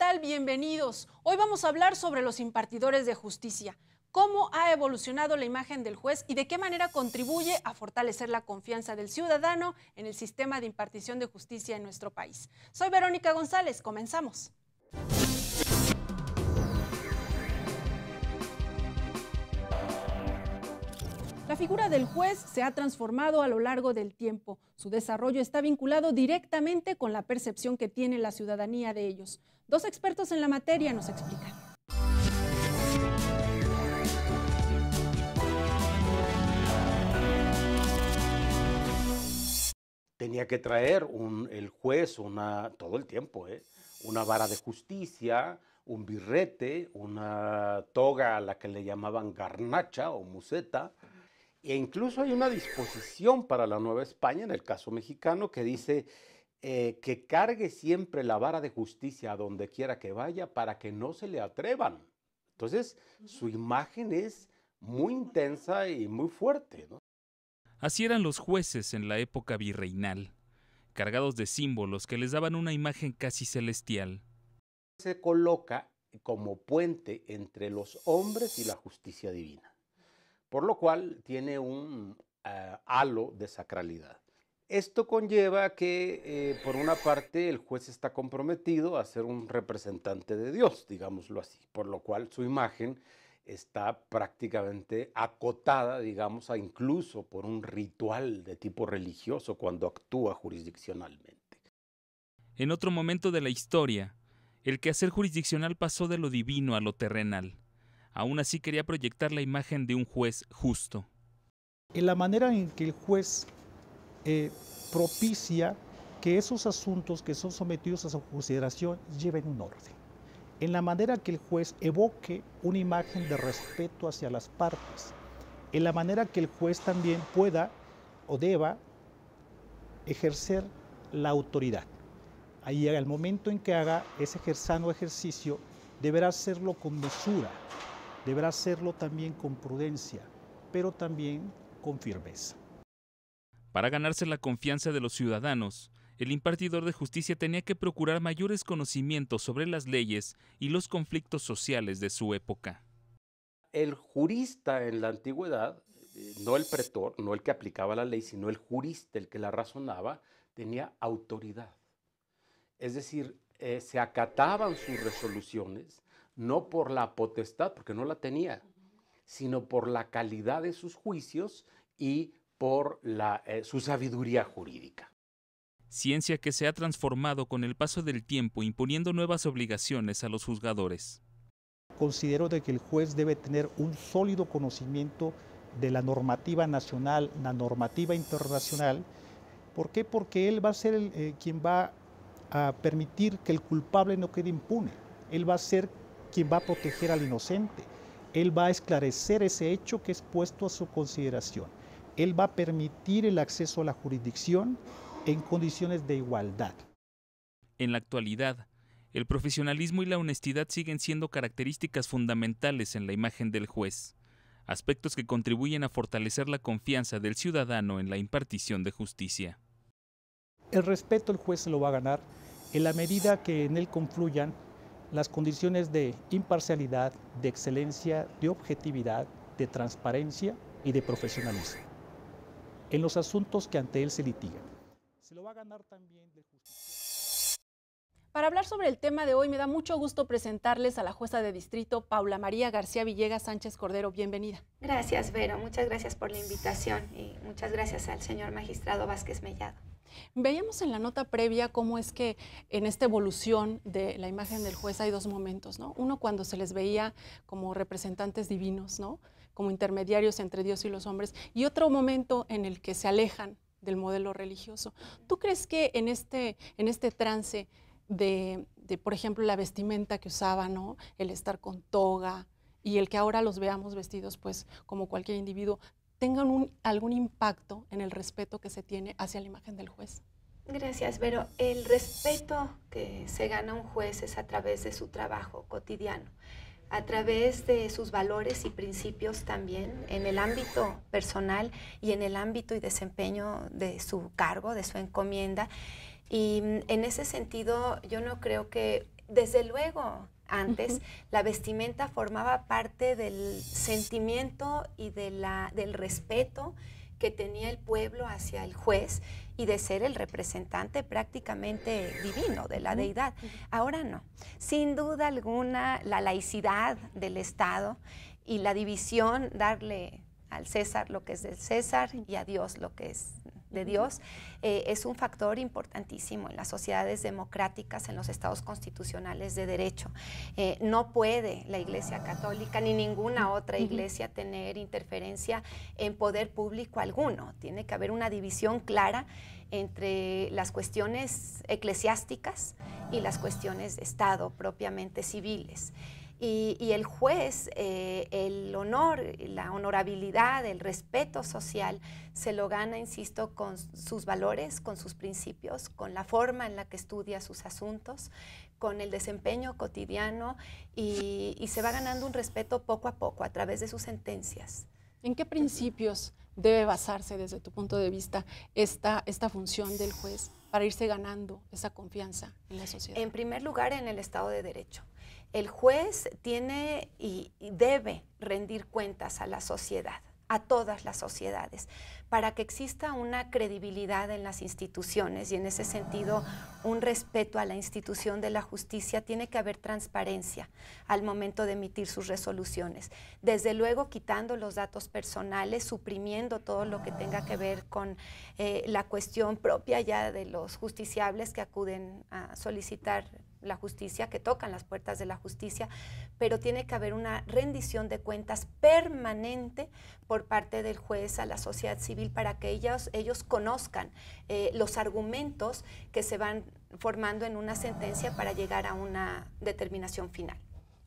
tal? Bienvenidos. Hoy vamos a hablar sobre los impartidores de justicia, cómo ha evolucionado la imagen del juez y de qué manera contribuye a fortalecer la confianza del ciudadano en el sistema de impartición de justicia en nuestro país. Soy Verónica González, comenzamos. La figura del juez se ha transformado a lo largo del tiempo. Su desarrollo está vinculado directamente con la percepción que tiene la ciudadanía de ellos. Dos expertos en la materia nos explican. Tenía que traer el juez todo el tiempo, una vara de justicia, un birrete, una toga a la que le llamaban garnacha o museta. E incluso hay una disposición para la Nueva España, en el caso mexicano, que dice que cargue siempre la vara de justicia a donde quiera que vaya para que no se le atrevan. Entonces, su imagen es muy intensa y muy fuerte, ¿no? Así eran los jueces en la época virreinal, cargados de símbolos que les daban una imagen casi celestial. Se coloca como puente entre los hombres y la justicia divina, por lo cual tiene un halo de sacralidad. Esto conlleva que, por una parte, el juez está comprometido a ser un representante de Dios, digámoslo así, por lo cual su imagen está prácticamente acotada, digamos, a incluso por un ritual de tipo religioso cuando actúa jurisdiccionalmente. En otro momento de la historia, el quehacer jurisdiccional pasó de lo divino a lo terrenal. Aún así quería proyectar la imagen de un juez justo. En la manera en que el juez propicia que esos asuntos que son sometidos a su consideración lleven un orden. En la manera que el juez evoque una imagen de respeto hacia las partes. En la manera que el juez también pueda o deba ejercer la autoridad. Ahí, al momento en que haga ese sano ejercicio, deberá hacerlo con mesura. Deberá hacerlo también con prudencia, pero también con firmeza. Para ganarse la confianza de los ciudadanos, el impartidor de justicia tenía que procurar mayores conocimientos sobre las leyes y los conflictos sociales de su época. El jurista en la antigüedad, no el pretor, no el que aplicaba la ley, sino el jurista, el que la razonaba, tenía autoridad. Es decir, se acataban sus resoluciones, no por la potestad, porque no la tenía, sino por la calidad de sus juicios y por su sabiduría jurídica. Ciencia que se ha transformado con el paso del tiempo, imponiendo nuevas obligaciones a los juzgadores. Considero de que el juez debe tener un sólido conocimiento de la normativa nacional, la normativa internacional. ¿Por qué? Porque él va a ser quien va a permitir que el culpable no quede impune. Él va a ser quien va a proteger al inocente. Él va a esclarecer ese hecho que es puesto a su consideración. Él va a permitir el acceso a la jurisdicción en condiciones de igualdad. En la actualidad, el profesionalismo y la honestidad siguen siendo características fundamentales en la imagen del juez, aspectos que contribuyen a fortalecer la confianza del ciudadano en la impartición de justicia. El respeto el juez se lo va a ganar en la medida que en él confluyan las condiciones de imparcialidad, de excelencia, de objetividad, de transparencia y de profesionalismo en los asuntos que ante él se litigan. Se lo va a ganar también de justicia. Para hablar sobre el tema de hoy, me da mucho gusto presentarles a la jueza de distrito, Paula María García Villegas Sánchez Cordero. Bienvenida. Gracias, Vero. Muchas gracias por la invitación y muchas gracias al señor magistrado Vázquez Mellado. Veíamos en la nota previa cómo es que en esta evolución de la imagen del juez hay dos momentos, ¿no? Uno cuando se les veía como representantes divinos, ¿no? Como intermediarios entre Dios y los hombres, y otro momento en el que se alejan del modelo religioso. ¿Tú crees que en este trance de, por ejemplo, la vestimenta que usaban, ¿no? El estar con toga y el que ahora los veamos vestidos pues como cualquier individuo, tengan algún impacto en el respeto que se tiene hacia la imagen del juez? Gracias, Vero. El respeto que se gana un juez es a través de su trabajo cotidiano, a través de sus valores y principios también en el ámbito personal y en el ámbito y desempeño de su cargo, de su encomienda. Y en ese sentido, yo no creo que Desde luego, antes la vestimenta formaba parte del sentimiento y del respeto que tenía el pueblo hacia el juez y de ser el representante prácticamente divino de la deidad. Ahora no. Sin duda alguna, la laicidad del Estado y la división, darle al César lo que es del César y a Dios lo que es de Dios, es un factor importantísimo en las sociedades democráticas, en los estados constitucionales de derecho. No puede la Iglesia Católica ni ninguna otra iglesia tener interferencia en poder público alguno. Tiene que haber una división clara entre las cuestiones eclesiásticas y las cuestiones de Estado propiamente civiles. Y el juez, el honor, la honorabilidad, el respeto social se lo gana, insisto, con sus valores, con sus principios, con la forma en la que estudia sus asuntos, con el desempeño cotidiano y se va ganando un respeto poco a poco a través de sus sentencias. ¿En qué principios debe basarse desde tu punto de vista esta función del juez para irse ganando esa confianza en la sociedad? En primer lugar, en el Estado de Derecho. El juez tiene y debe rendir cuentas a la sociedad, a todas las sociedades, para que exista una credibilidad en las instituciones y en ese sentido un respeto a la institución de la justicia. Tiene que haber transparencia al momento de emitir sus resoluciones. Desde luego quitando los datos personales, suprimiendo todo lo que tenga que ver con la cuestión propia ya de los justiciables que acuden a solicitar la justicia, que tocan las puertas de la justicia, pero tiene que haber una rendición de cuentas permanente por parte del juez a la sociedad civil para que ellos conozcan los argumentos que se van formando en una sentencia para llegar a una determinación final.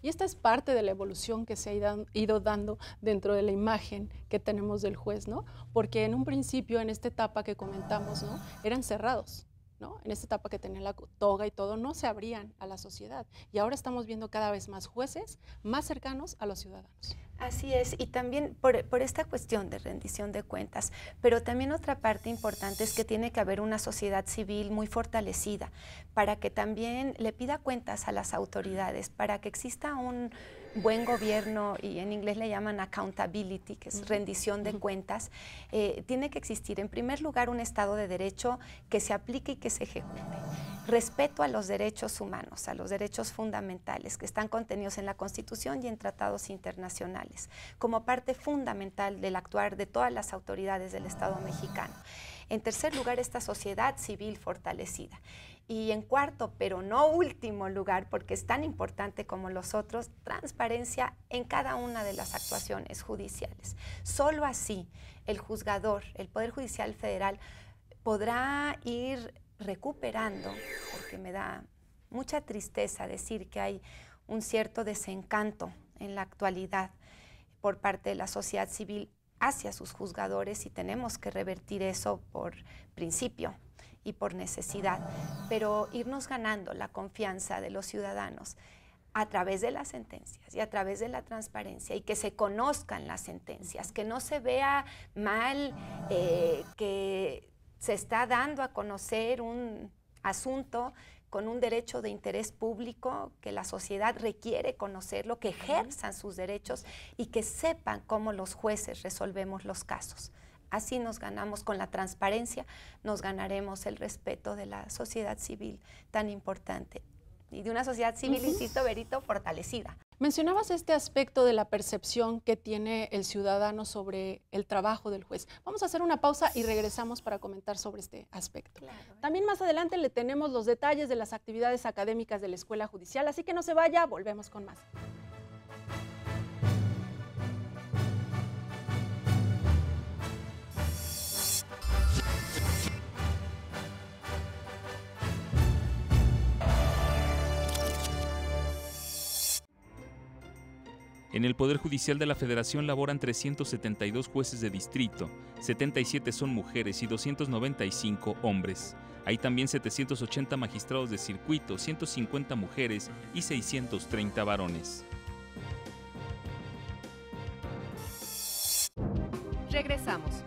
Y esta es parte de la evolución que se ha ido dando dentro de la imagen que tenemos del juez, ¿no? Porque en un principio, en esta etapa que comentamos, ¿no?, eran cerrados, ¿no? En esta etapa que tenían la toga y todo, no se abrían a la sociedad. Y ahora estamos viendo cada vez más jueces más cercanos a los ciudadanos. Así es, y también por esta cuestión de rendición de cuentas, pero también otra parte importante es que tiene que haber una sociedad civil muy fortalecida para que también le pida cuentas a las autoridades, para que exista un buen gobierno, y en inglés le llaman accountability, que es rendición de cuentas. Tiene que existir en primer lugar un Estado de Derecho que se aplique y que se ejecute. Respeto a los derechos humanos, a los derechos fundamentales que están contenidos en la Constitución y en tratados internacionales, como parte fundamental del actuar de todas las autoridades del Estado mexicano. En tercer lugar, esta sociedad civil fortalecida. Y en cuarto, pero no último lugar, porque es tan importante como los otros, transparencia en cada una de las actuaciones judiciales. Solo así el juzgador, el Poder Judicial Federal, podrá ir recuperando, porque me da mucha tristeza decir que hay un cierto desencanto en la actualidad por parte de la sociedad civil hacia sus juzgadores, y tenemos que revertir eso por principio y por necesidad, pero irnos ganando la confianza de los ciudadanos a través de las sentencias y a través de la transparencia, y que se conozcan las sentencias, que no se vea mal que se está dando a conocer un asunto con un derecho de interés público, que la sociedad requiere conocerlo, que ejerzan sus derechos y que sepan cómo los jueces resolvemos los casos. Así nos ganamos, con la transparencia, nos ganaremos el respeto de la sociedad civil tan importante. Y de una sociedad civil, insisto, Berito, fortalecida. Mencionabas este aspecto de la percepción que tiene el ciudadano sobre el trabajo del juez. Vamos a hacer una pausa y regresamos para comentar sobre este aspecto. Claro. También más adelante le tenemos los detalles de las actividades académicas de la Escuela Judicial, así que no se vaya, volvemos con más. En el Poder Judicial de la Federación laboran 372 jueces de distrito, 77 son mujeres y 295 hombres. Hay también 780 magistrados de circuito, 150 mujeres y 630 varones. Regresamos.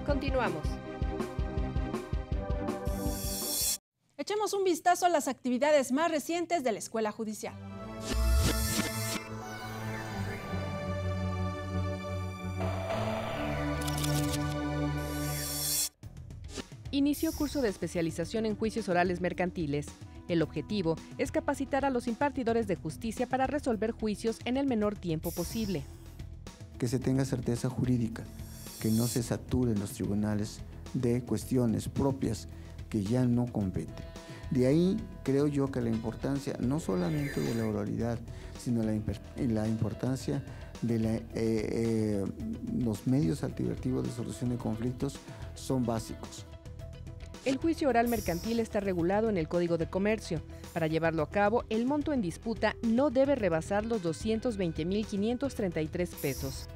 Continuamos. Echemos un vistazo a las actividades más recientes de la Escuela Judicial. Inició curso de especialización en juicios orales mercantiles. El objetivo es capacitar a los impartidores de justicia para resolver juicios en el menor tiempo posible. Que se tenga certeza jurídica, que no se saturen los tribunales de cuestiones propias que ya no competen. De ahí creo yo que la importancia no solamente de la oralidad, sino la importancia de los medios alternativos de solución de conflictos son básicos. El juicio oral mercantil está regulado en el Código de Comercio. Para llevarlo a cabo, el monto en disputa no debe rebasar los 220,533 pesos.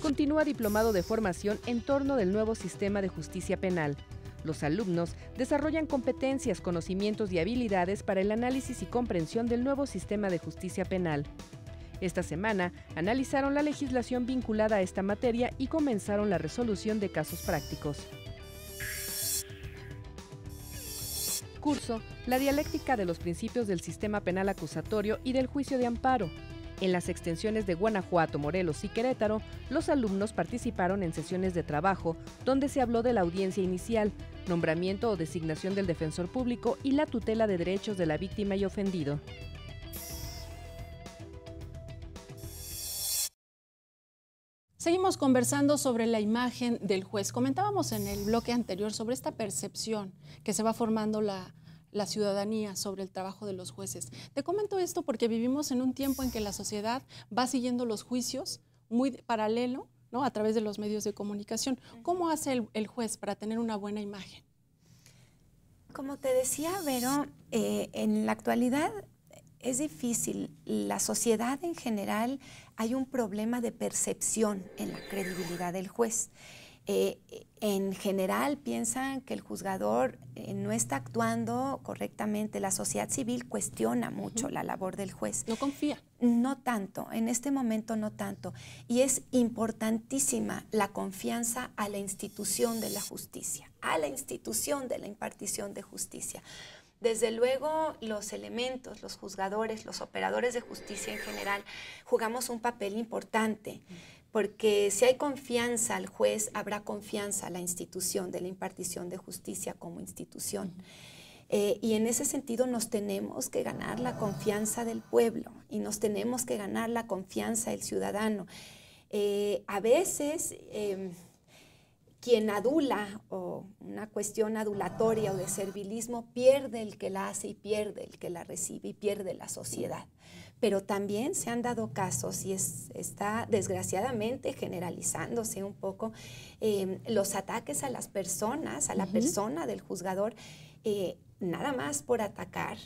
Continúa diplomado de formación en torno del nuevo sistema de justicia penal. Los alumnos desarrollan competencias, conocimientos y habilidades para el análisis y comprensión del nuevo sistema de justicia penal. Esta semana analizaron la legislación vinculada a esta materia y comenzaron la resolución de casos prácticos. Curso: La dialéctica de los principios del sistema penal acusatorio y del juicio de amparo. En las extensiones de Guanajuato, Morelos y Querétaro, los alumnos participaron en sesiones de trabajo donde se habló de la audiencia inicial, nombramiento o designación del defensor público y la tutela de derechos de la víctima y ofendido. Seguimos conversando sobre la imagen del juez. Comentábamos en el bloque anterior sobre esta percepción que se va formando la ciudadanía sobre el trabajo de los jueces. Te comento esto porque vivimos en un tiempo en que la sociedad va siguiendo los juicios muy paralelo, ¿no?, a través de los medios de comunicación. ¿Cómo hace el juez para tener una buena imagen? Como te decía, Vero, en la actualidad es difícil. La sociedad en general, hay un problema de percepción en la credibilidad del juez. En general piensan que el juzgador no está actuando correctamente. La sociedad civil cuestiona mucho la labor del juez. No confía. No tanto, en este momento no tanto. Y es importantísima la confianza a la institución de la justicia, a la institución de la impartición de justicia. Desde luego, los elementos, los juzgadores, los operadores de justicia en general, jugamos un papel importante, porque si hay confianza al juez, habrá confianza a la institución de la impartición de justicia como institución. Y en ese sentido nos tenemos que ganar la confianza del pueblo y nos tenemos que ganar la confianza del ciudadano. A veces quien adula, o una cuestión adulatoria o de servilismo, pierde el que la hace y pierde el que la recibe y pierde la sociedad. Pero también se han dado casos, y está desgraciadamente generalizándose un poco, los ataques a las personas, a la persona del juzgador, nada más por atacar,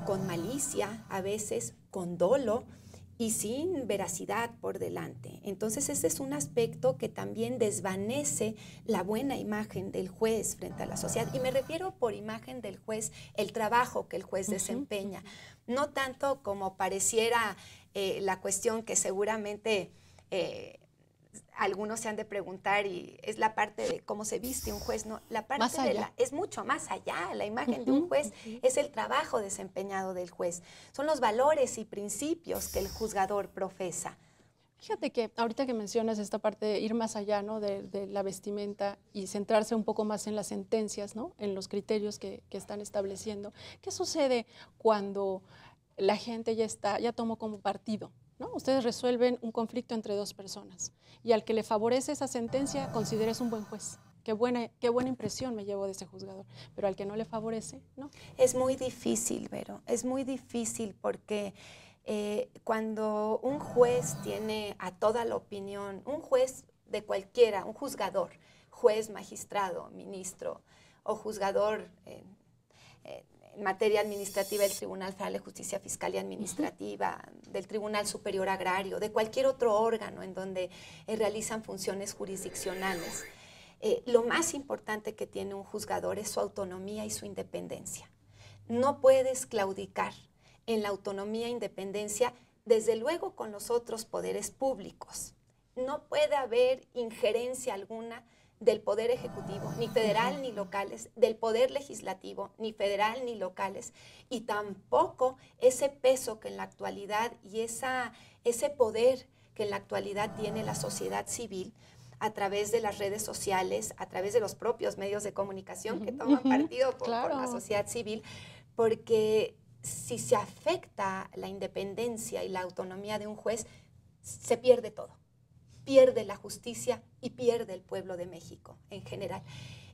con malicia, a veces con dolo y sin veracidad por delante. Entonces ese es un aspecto que también desvanece la buena imagen del juez frente a la sociedad. Y me refiero por imagen del juez, el trabajo que el juez desempeña. No tanto como pareciera la cuestión que seguramente algunos se han de preguntar, y es la parte de cómo se viste un juez, no, la parte es mucho más allá. La imagen de un juez es el trabajo desempeñado del juez, son los valores y principios que el juzgador profesa. Fíjate que ahorita que mencionas esta parte de ir más allá, ¿no?, de la vestimenta y centrarse un poco más en las sentencias, ¿no?, en los criterios que están estableciendo. ¿Qué sucede cuando la gente ya tomó como partido, ¿no? Ustedes resuelven un conflicto entre dos personas y al que le favorece esa sentencia considera es un buen juez. Qué buena impresión me llevo de ese juzgador, pero al que no le favorece, ¿no? Es muy difícil, Vero, es muy difícil porque cuando un juez tiene a toda la opinión, un juez de cualquiera, un juzgador, juez, magistrado, ministro o juzgador en materia administrativa del Tribunal Federal de Justicia Fiscal y Administrativa, del Tribunal Superior Agrario, de cualquier otro órgano en donde realizan funciones jurisdiccionales. Lo más importante que tiene un juzgador es su autonomía y su independencia. No puedes claudicar en la autonomía e independencia, desde luego con los otros poderes públicos, no puede haber injerencia alguna del Poder Ejecutivo, ni federal ni locales, del Poder Legislativo, ni federal ni locales, y tampoco ese peso que en la actualidad y ese poder que en la actualidad tiene la sociedad civil a través de las redes sociales, a través de los propios medios de comunicación que toman partido por la sociedad civil, porque si se afecta la independencia y la autonomía de un juez, se pierde todo. Pierde la justicia y pierde el pueblo de México en general.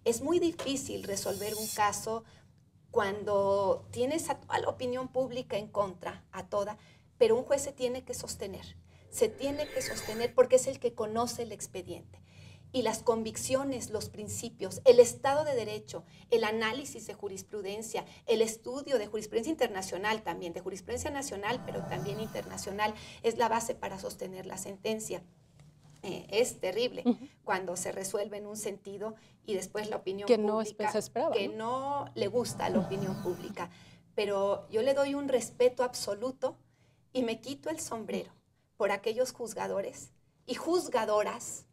Es muy difícil resolver un caso cuando tienes a toda la opinión pública en contra, a toda, pero un juez se tiene que sostener porque es el que conoce el expediente. Y las convicciones, los principios, el Estado de Derecho, el análisis de jurisprudencia, el estudio de jurisprudencia internacional también, de jurisprudencia nacional, pero también internacional, es la base para sostener la sentencia. Es terrible cuando se resuelve en un sentido y después la opinión pública, que no le gusta a la opinión pública. Pero yo le doy un respeto absoluto y me quito el sombrero por aquellos juzgadores y juzgadoras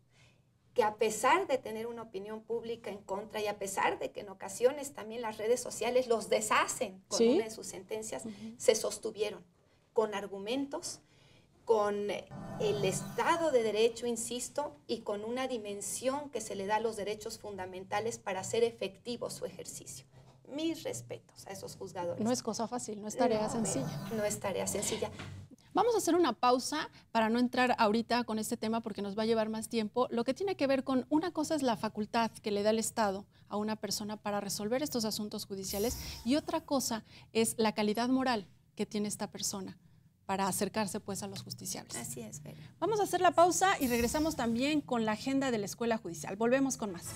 que, a pesar de tener una opinión pública en contra y a pesar de que en ocasiones también las redes sociales los deshacen con una de sus sentencias, se sostuvieron con argumentos, con el Estado de Derecho, insisto, y con una dimensión que se le da a los derechos fundamentales para hacer efectivo su ejercicio. Mis respetos a esos juzgadores. No es cosa fácil, no es tarea sencilla. No es tarea sencilla. Vamos a hacer una pausa para no entrar ahorita con este tema porque nos va a llevar más tiempo. Lo que tiene que ver con, una cosa es la facultad que le da el Estado a una persona para resolver estos asuntos judiciales y otra cosa es la calidad moral que tiene esta persona para acercarse pues a los justiciables. Así es, Vera. Vamos a hacer la pausa y regresamos también con la agenda de la Escuela Judicial. Volvemos con más.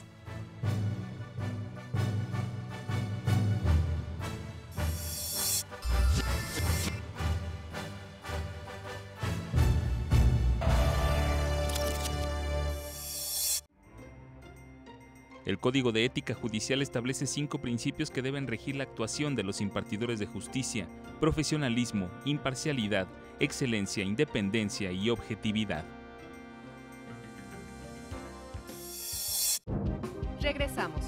El Código de Ética Judicial establece 5 principios que deben regir la actuación de los impartidores de justicia: profesionalismo, imparcialidad, excelencia, independencia y objetividad. Regresamos.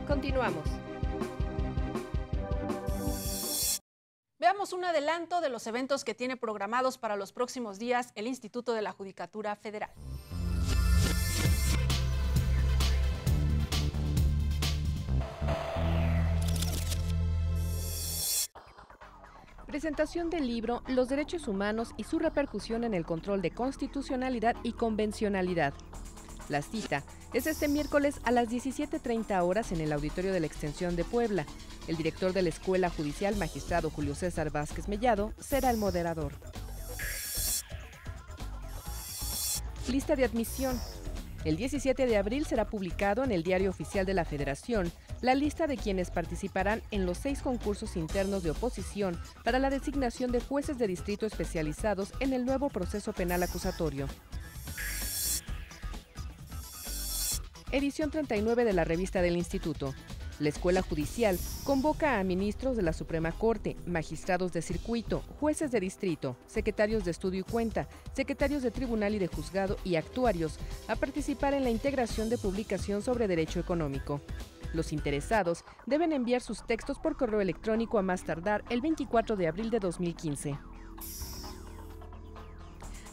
Continuamos. Veamos un adelanto de los eventos que tiene programados para los próximos días el Instituto de la Judicatura Federal. Presentación del libro Los derechos humanos y su repercusión en el control de constitucionalidad y convencionalidad. La cita es este miércoles a las 17:30 horas en el Auditorio de la Extensión de Puebla. El director de la Escuela Judicial, magistrado Julio César Vázquez Mellado, será el moderador. Lista de admisión. El 17 de abril será publicado en el Diario Oficial de la Federación la lista de quienes participarán en los 6 concursos internos de oposición para la designación de jueces de distrito especializados en el nuevo proceso penal acusatorio. Edición 39 de la revista del Instituto. La Escuela Judicial convoca a ministros de la Suprema Corte, magistrados de circuito, jueces de distrito, secretarios de estudio y cuenta, secretarios de tribunal y de juzgado y actuarios a participar en la integración de publicación sobre derecho económico. Los interesados deben enviar sus textos por correo electrónico a más tardar el 24 de abril de 2015.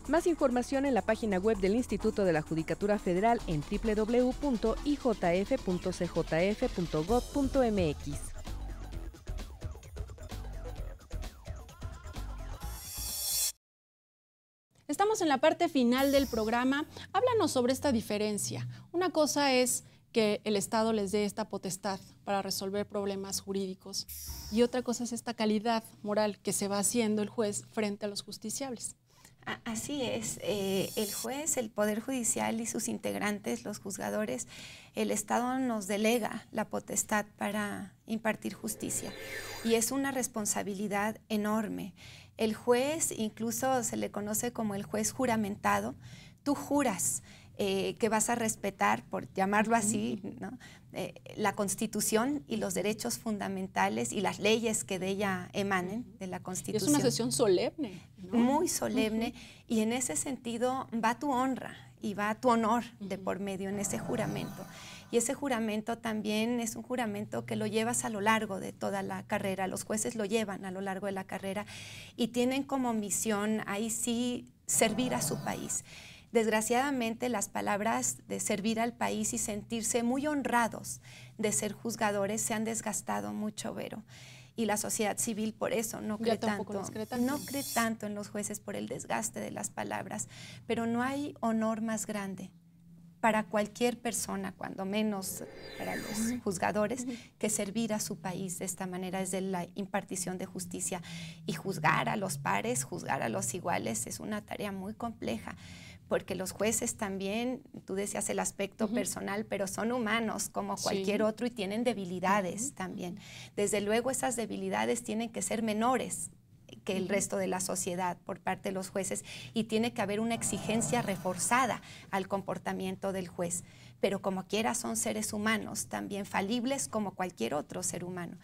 Más información en la página web del Instituto de la Judicatura Federal en www.ijf.cjf.gov.mx. Estamos en la parte final del programa. Háblanos sobre esta diferencia. Una cosa es que el Estado les dé esta potestad para resolver problemas jurídicos y otra cosa es esta calidad moral que se va haciendo el juez frente a los justiciables. Así es, el juez, el Poder Judicial y sus integrantes, los juzgadores, el Estado nos delega la potestad para impartir justicia y es una responsabilidad enorme. El juez, incluso se le conoce como el juez juramentado, tú juras que vas a respetar, por llamarlo así, ¿no? La Constitución y los derechos fundamentales y las leyes que de ella emanen, de la Constitución. Es una sesión solemne, ¿no? Muy solemne, y en ese sentido va tu honra y va tu honor de por medio en ese juramento. Y ese juramento también es un juramento que lo llevas a lo largo de toda la carrera. Los jueces lo llevan a lo largo de la carrera y tienen como misión, ahí sí, servir a su país. Desgraciadamente, las palabras de servir al país y sentirse muy honrados de ser juzgadores se han desgastado mucho, Vero. Y la sociedad civil por eso no cree tanto en los jueces por el desgaste de las palabras. Pero no hay honor más grande para cualquier persona, cuando menos para los juzgadores, que servir a su país de esta manera, desde la impartición de justicia. Y juzgar a los pares, juzgar a los iguales, es una tarea muy compleja, porque los jueces también, tú decías el aspecto personal, pero son humanos como cualquier otro y tienen debilidades también. Desde luego esas debilidades tienen que ser menores que el resto de la sociedad por parte de los jueces, y tiene que haber una exigencia reforzada al comportamiento del juez. Pero como quiera son seres humanos, también falibles como cualquier otro ser humano,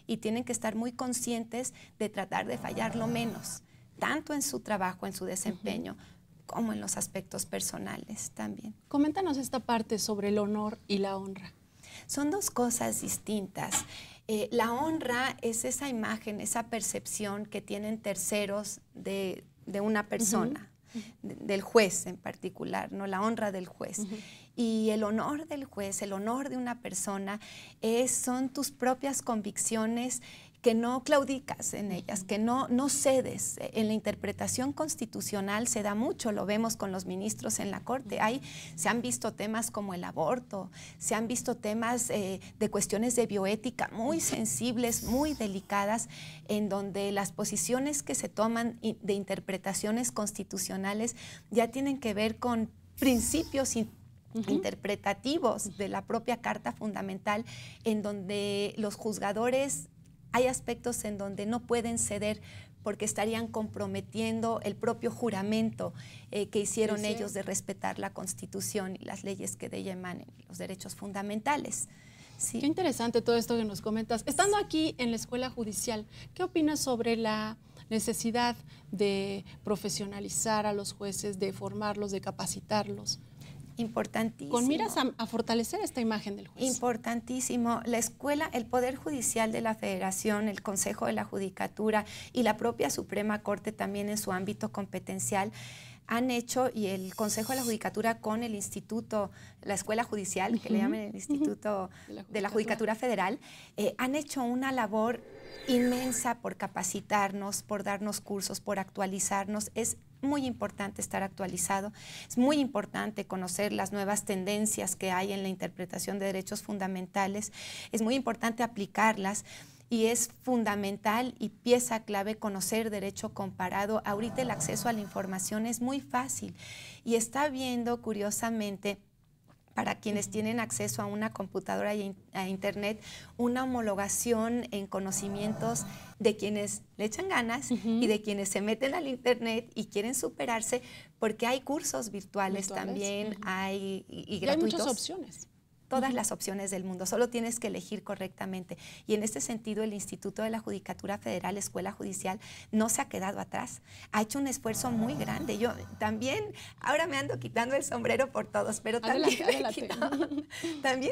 y tienen que estar muy conscientes de tratar de fallar lo menos, tanto en su trabajo, en su desempeño, como en los aspectos personales también. Coméntanos esta parte sobre el honor y la honra. Son dos cosas distintas. La honra es esa imagen, esa percepción que tienen terceros de una persona, del juez en particular, ¿no? La honra del juez. Y el honor del juez, el honor de una persona, son tus propias convicciones, que no claudicas en ellas, que no cedes. En la interpretación constitucional se da mucho, lo vemos con los ministros en la Corte. Se han visto temas como el aborto, se han visto temas de cuestiones de bioética muy sensibles, muy delicadas, en donde las posiciones que se toman de interpretaciones constitucionales ya tienen que ver con principios interpretativos de la propia Carta Fundamental, en donde los juzgadores hay aspectos en donde no pueden ceder porque estarían comprometiendo el propio juramento que hicieron ellos de respetar la Constitución y las leyes que de ella emanen, los derechos fundamentales. Sí. Qué interesante todo esto que nos comentas. Estando aquí en la Escuela Judicial, ¿qué opinas sobre la necesidad de profesionalizar a los jueces, de formarlos, de capacitarlos? Importantísimo. Con miras a fortalecer esta imagen del juez. Importantísimo. La escuela, el Poder Judicial de la Federación, el Consejo de la Judicatura y la propia Suprema Corte también en su ámbito competencial han hecho, y el Consejo de la Judicatura con el Instituto, la Escuela Judicial, que le llaman el Instituto de la Judicatura Federal, han hecho una labor inmensa por capacitarnos, por darnos cursos, por actualizarnos. Es muy importante estar actualizado, es muy importante conocer las nuevas tendencias que hay en la interpretación de derechos fundamentales, es muy importante aplicarlas. Y es fundamental y pieza clave conocer derecho comparado. Ahorita el acceso a la información es muy fácil y está viendo, curiosamente, para quienes tienen acceso a una computadora y a internet, una homologación en conocimientos de quienes le echan ganas y de quienes se meten al internet y quieren superarse, porque hay cursos virtuales también, hay y gratuitos. Hay muchas opciones. Todas las opciones del mundo, solo tienes que elegir correctamente. Y en este sentido, el Instituto de la Judicatura Federal, Escuela Judicial, no se ha quedado atrás. Ha hecho un esfuerzo muy grande. Yo también, ahora me ando quitando el sombrero por todos, pero también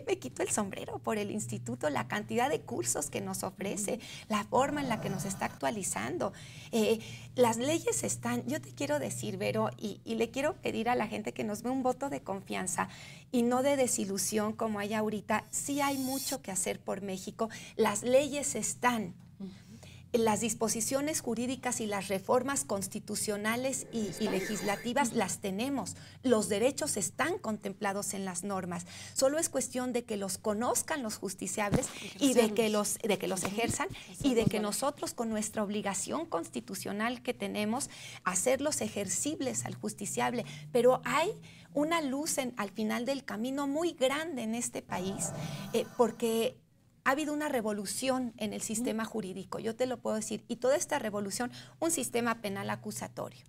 me quito el sombrero por el instituto, la cantidad de cursos que nos ofrece, la forma en la que nos está actualizando. Las leyes están, yo te quiero decir, Vero, y le quiero pedir a la gente que nos dé un voto de confianza y no de desilusión como hay ahorita. Sí hay mucho que hacer por México. Las leyes están. Las disposiciones jurídicas y las reformas constitucionales y legislativas las tenemos. Los derechos están contemplados en las normas. Solo es cuestión de que los conozcan los justiciables y de que los ejerzan, y de que nosotros, con nuestra obligación constitucional que tenemos, hacerlos ejercibles al justiciable. Pero hay una luz al final del camino muy grande en este país, porque ha habido una revolución en el sistema jurídico, yo te lo puedo decir, y toda esta revolución, un sistema penal acusatorio,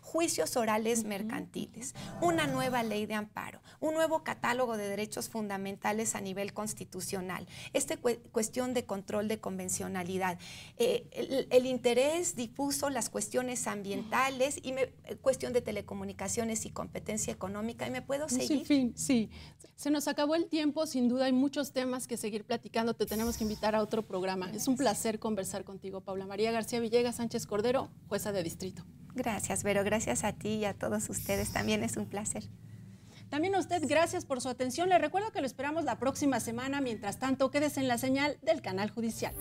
juicios orales mercantiles, una nueva ley de amparo, un nuevo catálogo de derechos fundamentales a nivel constitucional, cuestión de control de convencionalidad, el interés difuso, las cuestiones ambientales y cuestión de telecomunicaciones y competencia económica, y me puedo seguir. Fin, sí. Se nos acabó el tiempo, sin duda hay muchos temas que seguir platicando, te tenemos que invitar a otro programa. Gracias. Es un placer conversar contigo, Paula María García Villegas Sánchez Cordero, jueza de distrito. Gracias, Vero, gracias a ti y a todos ustedes, también es un placer. También a usted, gracias por su atención. Le recuerdo que lo esperamos la próxima semana. Mientras tanto, quédese en la señal del Canal Judicial.